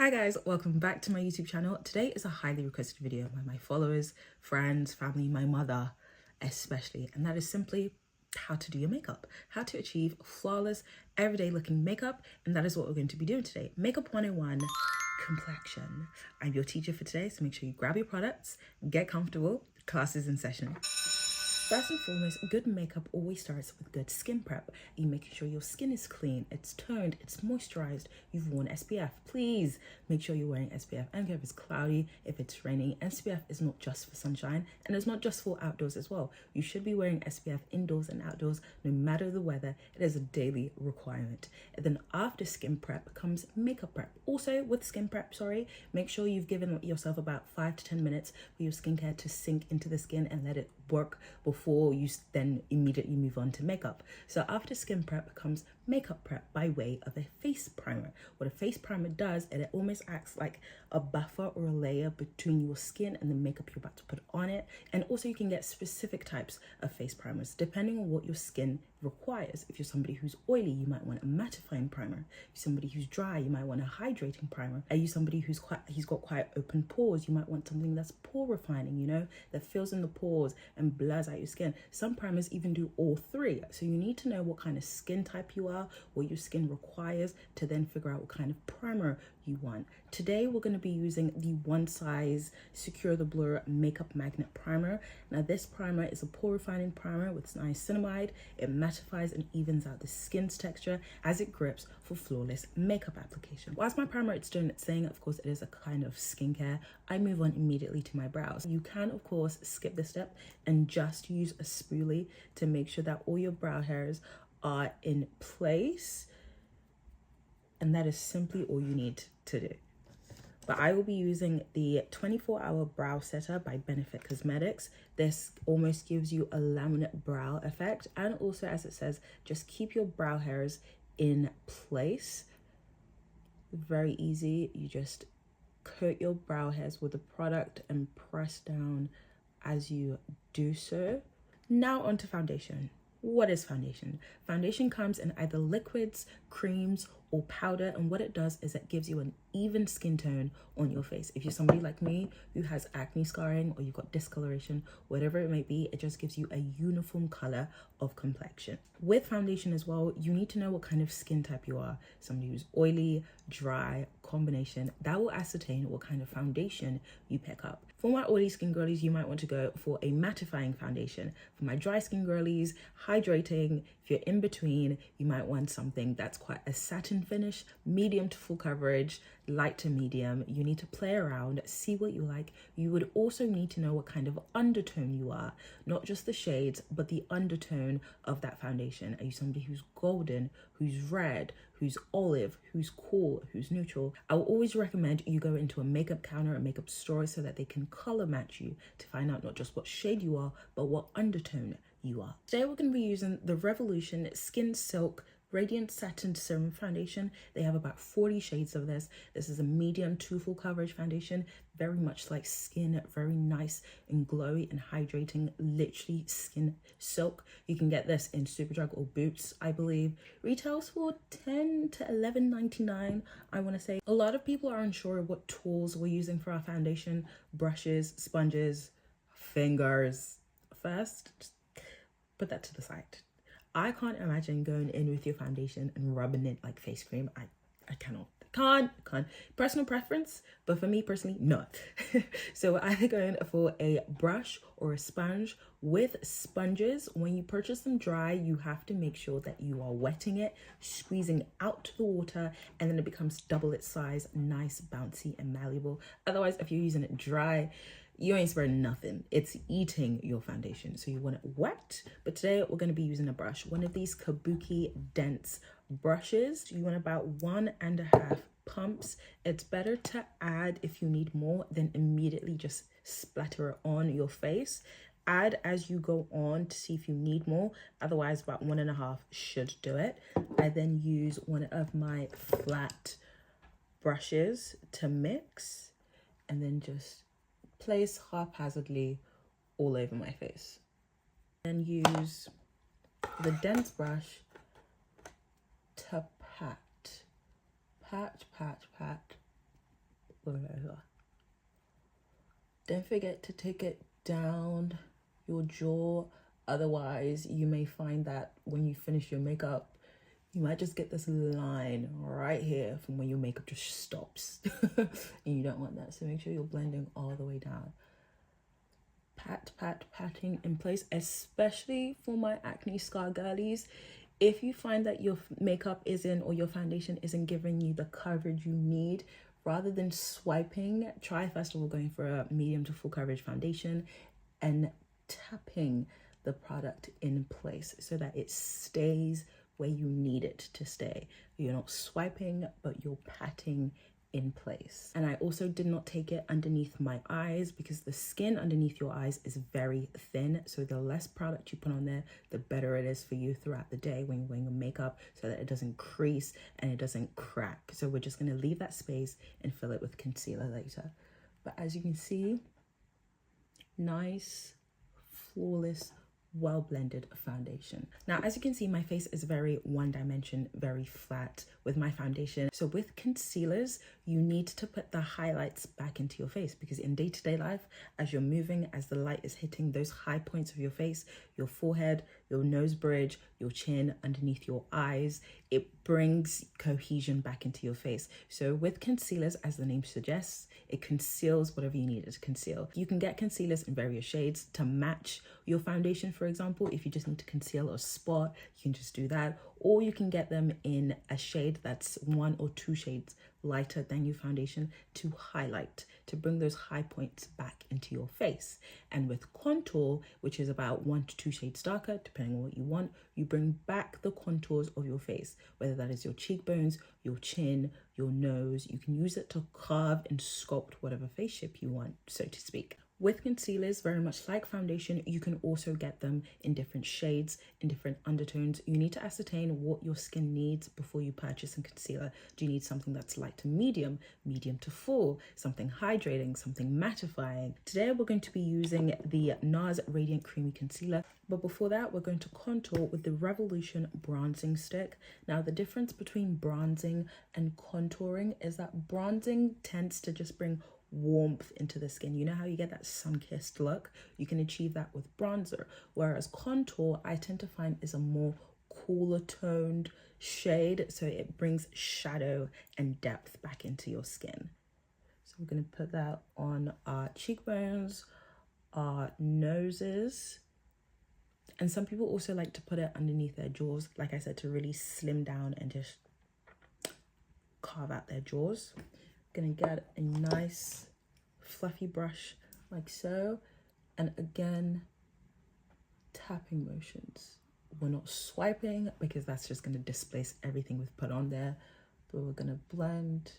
Hi guys, welcome back to my YouTube channel. Today is a highly requested video by my followers, friends, family, my mother especially, and that is simply how to do your makeup, how to achieve flawless, everyday looking makeup, and that is what we're going to be doing today. Makeup 101, complexion. I'm your teacher for today, so make sure you grab your products, get comfortable, class is in session. First and foremost, good makeup always starts with good skin prep. You making sure your skin is clean, it's toned, it's moisturized, you've worn SPF. Please make sure you're wearing SPF. And if it's cloudy, if it's raining, SPF is not just for sunshine and it's not just for outdoors as well. You should be wearing SPF indoors and outdoors, no matter the weather. It is a daily requirement. And then after skin prep comes makeup prep. Also with skin prep, make sure you've given yourself about 5 to 10 minutes for your skincare to sink into the skin and let it work before you then immediately move on to makeup. So after skin prep comes makeup prep by way of a face primer. What a face primer does, it almost acts like a buffer or a layer between your skin and the makeup you're about to put on it. And also you can get specific types of face primers depending on what your skin requires. If you're somebody who's oily, you might want a mattifying primer. If you're somebody who's dry, you might want a hydrating primer. Are you somebody who's got quite open pores, you might want something that's pore refining, you know, that fills in the pores and blurs out your skin. Some primers even do all three. So you need to know what kind of skin type you are, what your skin requires, to then figure out what kind of primer you want. Today we're going to be using the One Size Secure the Blur Makeup Magnet Primer. Now this primer is a pore refining primer with niacinamide. It mattifies and evens out the skin's texture as it grips for flawless makeup application. Whilst my primer it's doing its thing, of course it is a kind of skincare, I move on immediately to my brows. You can of course skip this step and just use a spoolie to make sure that all your brow hairs are in place, and that is simply all you need to do. But I will be using the 24-hour brow setter by Benefit Cosmetics. This almost gives you a laminate brow effect, and also, as it says, just keep your brow hairs in place. Very easy. You just coat your brow hairs with the product and press down as you do so. Now onto foundation. What is foundation? Foundation comes in either liquids, creams, or powder, and what it does is it gives you an even skin tone on your face. If you're somebody like me who has acne scarring or you've got discoloration, whatever it may be, it just gives you a uniform color of complexion. With foundation as well, you need to know what kind of skin type you are. Somebody who's oily, dry, combination, that will ascertain what kind of foundation you pick up. For my oily skin girlies, you might want to go for a mattifying foundation. For my dry skin girlies, hydrating. If you're in between, you might want something that's quite a satin finish, medium to full coverage, light to medium. You need to play around, see what you like. You would also need to know what kind of undertone you are, not just the shades, but the undertone of that foundation. Are you somebody who's golden, who's red, who's olive, who's cool, who's neutral? I will always recommend you go into a makeup counter, a makeup store, so that they can color match you to find out not just what shade you are, but what undertone you are. Today we're going to be using the Revolution Skin Silk Radiant Satin Serum Foundation. They have about 40 shades of this. This is a medium to full coverage foundation, very much like skin, very nice and glowy and hydrating, literally skin silk. You can get this in Superdrug or Boots, I believe. Retails for $10 to $11.99, I want to say. A lot of people are unsure what tools we're using for our foundation, brushes, sponges, fingers. First, just put that to the side. I can't imagine going in with your foundation and rubbing it like face cream. I cannot. Can't. Personal preference, but for me personally, no. So we're either going for a brush or a sponge. With sponges, when you purchase them dry, you have to make sure that you are wetting it, squeezing out the water, and then it becomes double its size, nice, bouncy, and malleable. Otherwise, if you're using it dry, you ain't spreading nothing. It's eating your foundation. So you want it wet. But today we're going to be using a brush. One of these Kabuki dense brushes. You want about 1.5 pumps. It's better to add if you need more than immediately just splatter it on your face. Add as you go on to see if you need more. Otherwise, about 1.5 should do it. I then use one of my flat brushes to mix and then just place haphazardly all over my face. Then use the dense brush to pat Wherever. Don't forget to take it down your jaw. Otherwise, you may find that when you finish your makeup, you might just get this line right here from where your makeup just stops. And you don't want that. So make sure you're blending all the way down. Pat, pat, patting in place, especially for my acne scar girlies. If you find that your makeup isn't, or your foundation isn't giving you the coverage you need, rather than swiping, try first of all going for a medium to full coverage foundation and tapping the product in place so that it stays where you need it to stay. You're not swiping, but you're patting in place. And I also did not take it underneath my eyes because the skin underneath your eyes is very thin. So the less product you put on there, the better it is for you throughout the day when you're wearing your makeup, so that it doesn't crease and it doesn't crack. So we're just gonna leave that space and fill it with concealer later. But as you can see, nice, flawless, well blended foundation. Now, as you can see, my face is very one dimension, very flat with my foundation. So with concealers, you need to put the highlights back into your face, because in day-to-day life, as you're moving, as the light is hitting those high points of your face, your forehead, your nose bridge, your chin, underneath your eyes, it brings cohesion back into your face. So with concealers, as the name suggests, it conceals whatever you need it to conceal. You can get concealers in various shades to match your foundation. For example, if you just need to conceal a spot, you can just do that. Or you can get them in a shade that's 1 or 2 shades lighter than your foundation to highlight, to bring those high points back into your face. And with contour, which is about 1 to 2 shades darker, depending on what you want, you bring back the contours of your face, whether that is your cheekbones, your chin, your nose. You can use it to carve and sculpt whatever face shape you want, so to speak. With concealers, very much like foundation, you can also get them in different shades, in different undertones. You need to ascertain what your skin needs before you purchase a concealer. Do you need something that's light to medium, medium to full, something hydrating, something mattifying? Today, we're going to be using the NARS Radiant Creamy Concealer. But before that, we're going to contour with the Revolution Bronzing Stick. Now, the difference between bronzing and contouring is that bronzing tends to just bring warmth into the skin. You know how you get that sun-kissed look? You can achieve that with bronzer. Whereas contour, I tend to find, is a more cooler toned shade. So it brings shadow and depth back into your skin. So we're going to put that on our cheekbones, our noses. And some people also like to put it underneath their jaws, like I said, to really slim down and just carve out their jaws. Gonna get a nice fluffy brush like so, and again, tapping motions. We're not swiping because that's just gonna displace everything we've put on there, but we're gonna blend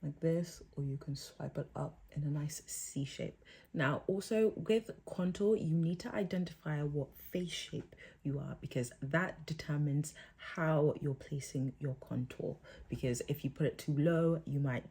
like this, or you can swipe it up in a nice C shape. Now, also with contour, you need to identify what face shape you are, because that determines how you're placing your contour. Because if you put it too low, you might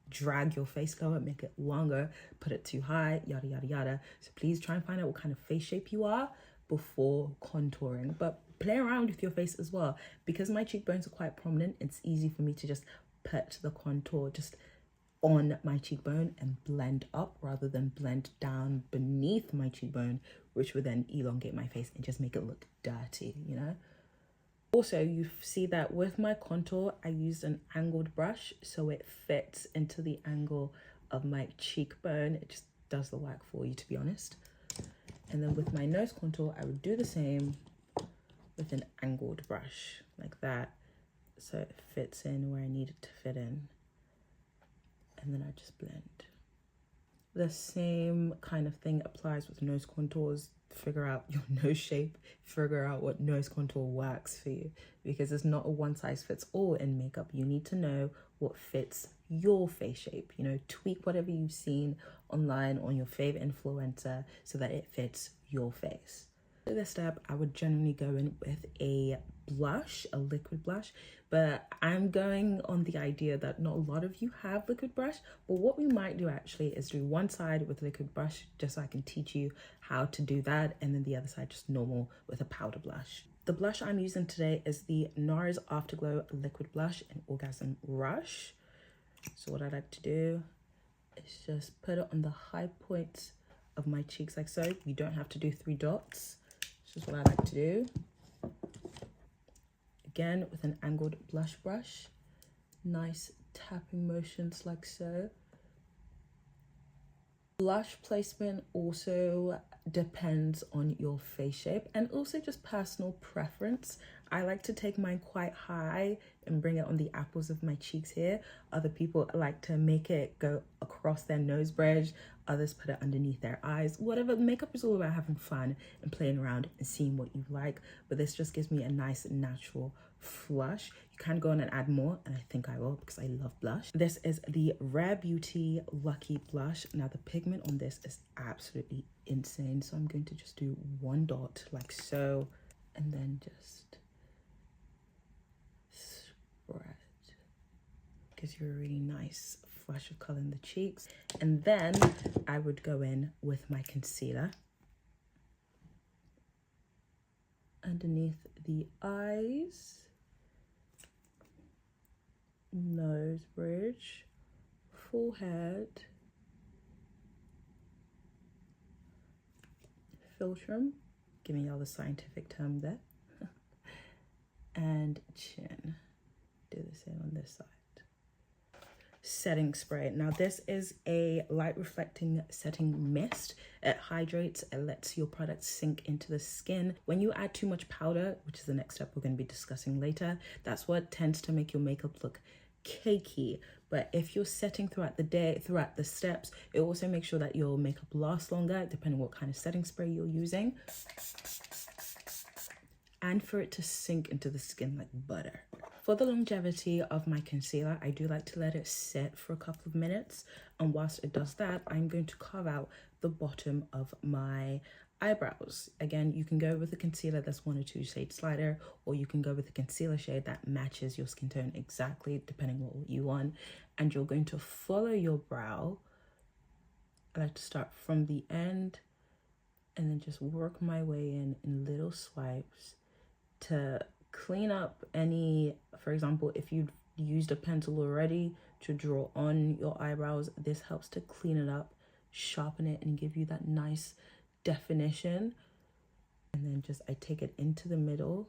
drag your face lower, make it longer, put it too high, yada, yada, yada. So please try and find out what kind of face shape you are before contouring, but play around with your face as well. Because my cheekbones are quite prominent, it's easy for me to just put the contour just on my cheekbone and blend up rather than blend down beneath my cheekbone, which would then elongate my face and just make it look dirty, you know? Also, you see that with my contour, I used an angled brush so it fits into the angle of my cheekbone. It just does the work for you, to be honest. And then with my nose contour, I would do the same with an angled brush like that, so it fits in where I need it to fit in. And then I just blend. The same kind of thing applies with nose contours. Figure out your nose shape, figure out what nose contour works for you, because it's not a one size fits all in makeup. You need to know what fits your face shape, you know, tweak whatever you've seen online on your favorite influencer so that it fits your face. For this step, I would generally go in with a blush, a liquid blush, but I'm going on the idea that not a lot of you have liquid brush. But what we might do actually is do one side with liquid brush, just so I can teach you how to do that, and then the other side just normal with a powder blush. The blush I'm using today is the NARS Afterglow Liquid Blush in Orgasm Rush. So what I like to do is just put it on the high points of my cheeks like so. You don't have to do 3 dots. This is what I like to do. Again, with an angled blush brush. Nice tapping motions like so. Blush placement also depends on your face shape and also just personal preference. I like to take mine quite high and bring it on the apples of my cheeks here. Other people like to make it go across their nose bridge. Others put it underneath their eyes. Whatever, makeup is all about having fun and playing around and seeing what you like. But this just gives me a nice natural flush. You can go on and add more, and I think I will because I love blush. This is the Rare Beauty Lucky Blush. Now the pigment on this is absolutely insane, so I'm going to just do 1 dot like so, and then just spread. Gives you a really nice flush of color in the cheeks. And then I would go in with my concealer underneath the eyes, nose bridge, forehead, philtrum, giving y'all the scientific term there, and chin. Do the same on this side. Setting spray. Now this is a light reflecting setting mist. It hydrates, it lets your product sink into the skin. When you add too much powder, which is the next step we're going to be discussing later, that's what tends to make your makeup look cakey. But if you're setting throughout the day, throughout the steps, it also makes sure that your makeup lasts longer, depending on what kind of setting spray you're using, and for it to sink into the skin like butter. For the longevity of my concealer, I do like to let it sit for a couple of minutes. And whilst it does that, I'm going to carve out the bottom of my eyebrows. Again, you can go with a concealer that's 1 or 2 shades lighter, or you can go with a concealer shade that matches your skin tone exactly, depending on what you want. And you're going to follow your brow. I like to start from the end and then just work my way in little swipes to clean up any, for example, if you've used a pencil already to draw on your eyebrows, this helps to clean it up, sharpen it, and give you that nice definition. And then just I take it into the middle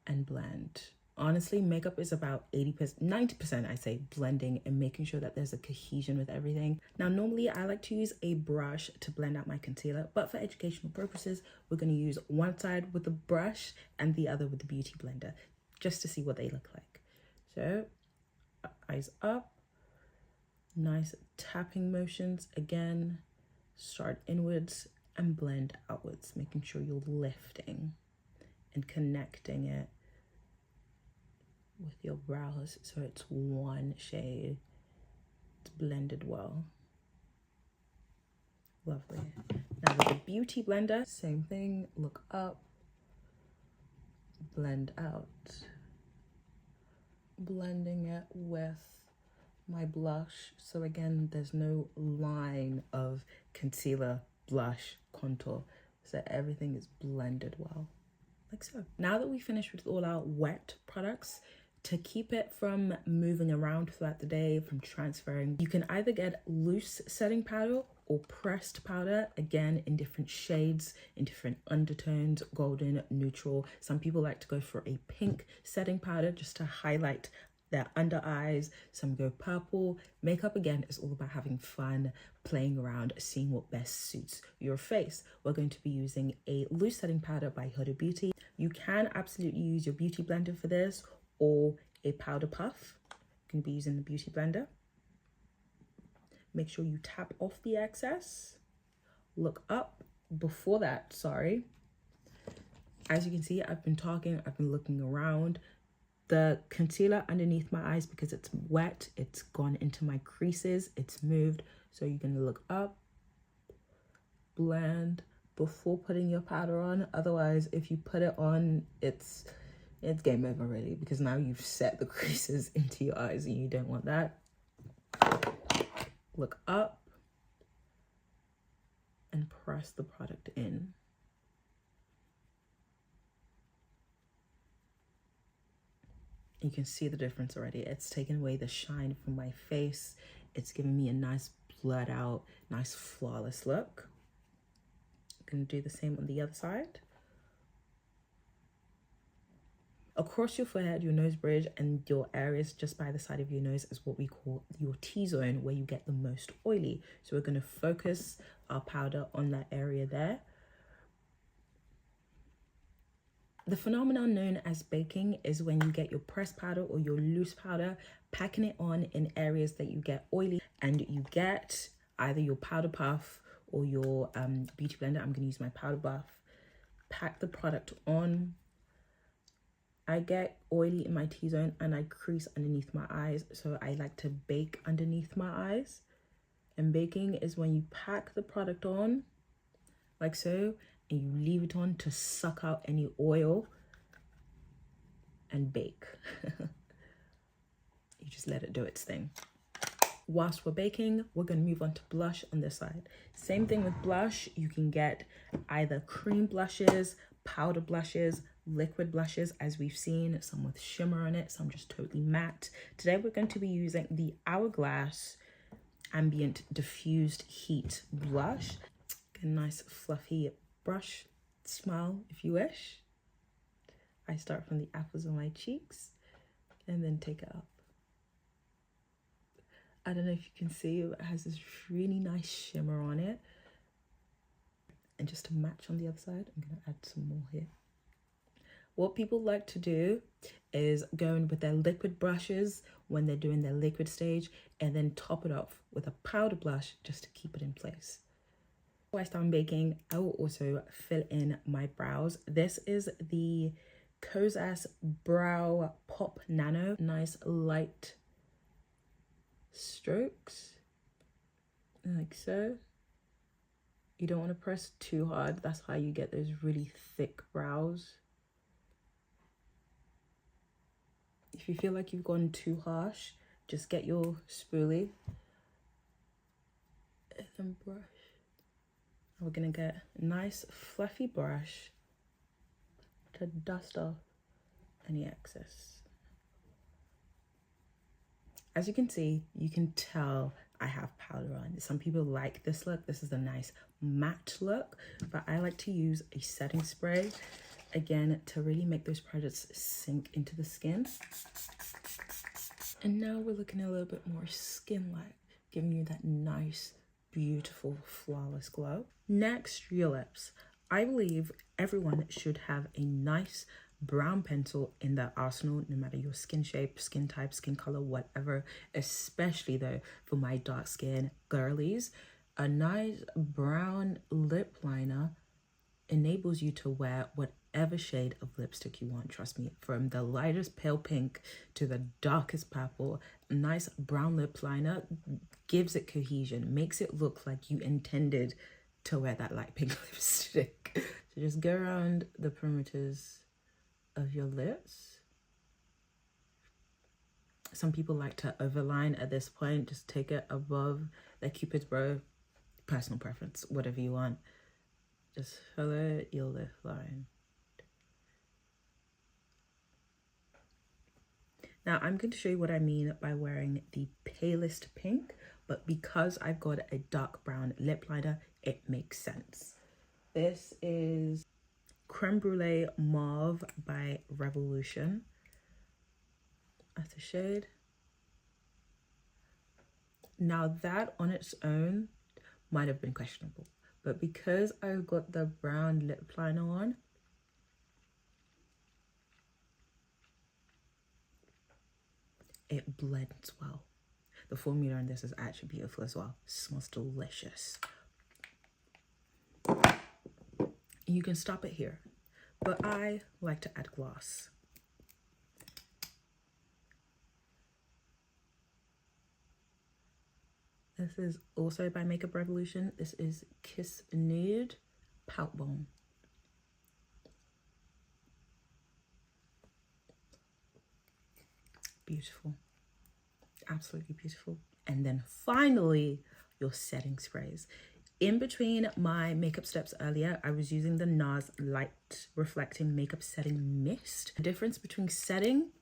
and blend. Honestly, makeup is about 80%, 90% I say blending and making sure that there's a cohesion with everything. Now, normally I like to use a brush to blend out my concealer, but for educational purposes, we're going to use one side with the brush and the other with the beauty blender, just to see what they look like. So, eyes up, nice tapping motions. Again, start inwards and blend outwards, making sure you're lifting and connecting it with your brows so it's one shade. It's blended well. Lovely. Now with the beauty blender, same thing, look up, blend out. Blending it with my blush. So again, there's no line of concealer, blush, contour. So everything is blended well, like so. Now that we finished with all our wet products, to keep it from moving around throughout the day, from transferring, you can either get loose setting powder or pressed powder, again in different shades, in different undertones, golden, neutral. Some people like to go for a pink setting powder just to highlight their under eyes. Some go purple. Makeup, again, is all about having fun, playing around, seeing what best suits your face. We're going to be using a loose setting powder by Huda Beauty. You can absolutely use your beauty blender for this, or a powder puff. You can be using the beauty blender. Make sure you tap off the excess. Look up. Before that, sorry. As you can see, I've been talking, I've been looking around. The concealer underneath my eyes, because it's wet, it's gone into my creases, it's moved. So you're gonna look up, blend before putting your powder on. Otherwise, if you put it on, it's game over really, because now you've set the creases into your eyes and you don't want that. Look up and press the product in. You can see the difference already. It's taken away the shine from my face. It's giving me a nice blurred out, nice flawless look. I'm gonna do the same on the other side. Across your forehead, your nose bridge, and your areas just by the side of your nose is what we call your T-zone, where you get the most oily. So we're going to focus our powder on that area there. The phenomenon known as baking is when you get your pressed powder or your loose powder, packing it on in areas that you get oily, and you get either your powder puff or your beauty blender. I'm going to use my powder puff. Pack the product on. I get oily in my T-zone and I crease underneath my eyes, so I like to bake underneath my eyes. And baking is when you pack the product on, like so, and you leave it on to suck out any oil and bake. You just let it do its thing. Whilst we're baking, we're going to move on to blush on this side. Same thing with blush. You can get either cream blushes, powder blushes, liquid blushes, as we've seen, some with shimmer on it, some just totally matte. Today we're going to be using the Hourglass Ambient Diffused Heat Blush. Get a nice fluffy brush, smile if you wish. I start from the apples of my cheeks and then take it up. I don't know if you can see, but it has this really nice shimmer on it. And just to match on the other side, I'm going to add some more here. What people like to do is go in with their liquid brushes when they're doing their liquid stage and then top it off with a powder blush just to keep it in place. Whilst I'm baking, I will also fill in my brows. This is the Kosas Brow Pop Nano. Nice light strokes, like so. You don't want to press too hard. That's how you get those really thick brows. If you feel like you've gone too harsh, just get your spoolie and brush. We're gonna get a nice fluffy brush to dust off any excess. As you can see, you can tell I have powder on. Some people like this look. This is a nice matte look, but I like to use a setting spray, again, to really make those products sink into the skin. And now we're looking a little bit more skin-like, giving you that nice, beautiful, flawless glow. Next, your lips. I believe everyone should have a nice brown pencil in their arsenal, no matter your skin shape, skin type, skin color, whatever, especially though for my dark skin girlies. A nice brown lip liner enables you to wear whatever shade of lipstick you want. Trust me, from the lightest pale pink to the darkest purple, a nice brown lip liner gives it cohesion, makes it look like you intended to wear that light pink lipstick. So just go around the perimeters of your lips. Some people like to overline at this point. Just take it above their Cupid's bow. Personal preference, whatever you want. Just follow your lip line. Now I'm going to show you what I mean by wearing the palest pink, but because I've got a dark brown lip liner, it makes sense. This is Creme Brulee Mauve by Revolution. That's the shade. Now that on its own might have been questionable, but because I've got the brown lip liner on, it blends well. The formula in this is actually beautiful as well. It smells delicious. You can stop it here, but I like to add gloss. This is also by Makeup Revolution. This is Kiss Nude Pout Balm. Beautiful, absolutely beautiful. And then finally, your setting sprays. In between my makeup steps earlier, I was using the NARS Light Reflecting Makeup Setting Mist. The difference between setting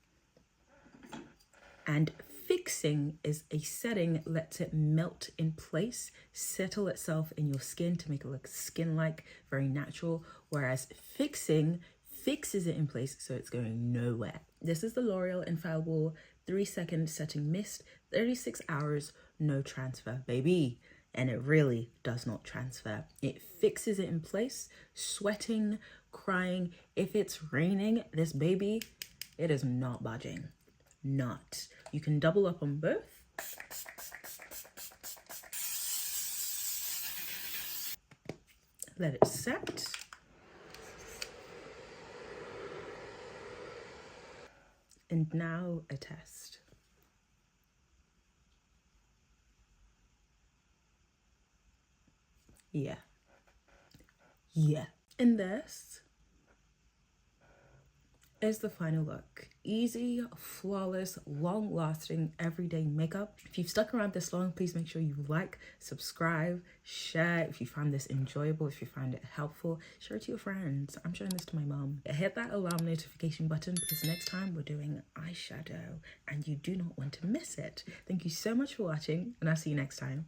And fixing is a setting, lets it melt in place, settle itself in your skin to make it look skin-like, very natural. Whereas fixing fixes it in place so it's going nowhere. This is the L'Oreal Infallible 3-second setting mist, 36 hours, no transfer, baby. And it really does not transfer. It fixes it in place, sweating, crying. If it's raining, this baby, it is not budging. Not. You can double up on both. Let it set. And now a test. Yeah. And this is the final look. Easy, flawless, long-lasting, everyday makeup. If you've stuck around this long, please make sure you like, subscribe, share. If you find this enjoyable, if you find it helpful, share it to your friends. I'm showing this to my mom. Hit that alarm notification button because next time we're doing eyeshadow and you do not want to miss it. Thank you so much for watching and I'll see you next time.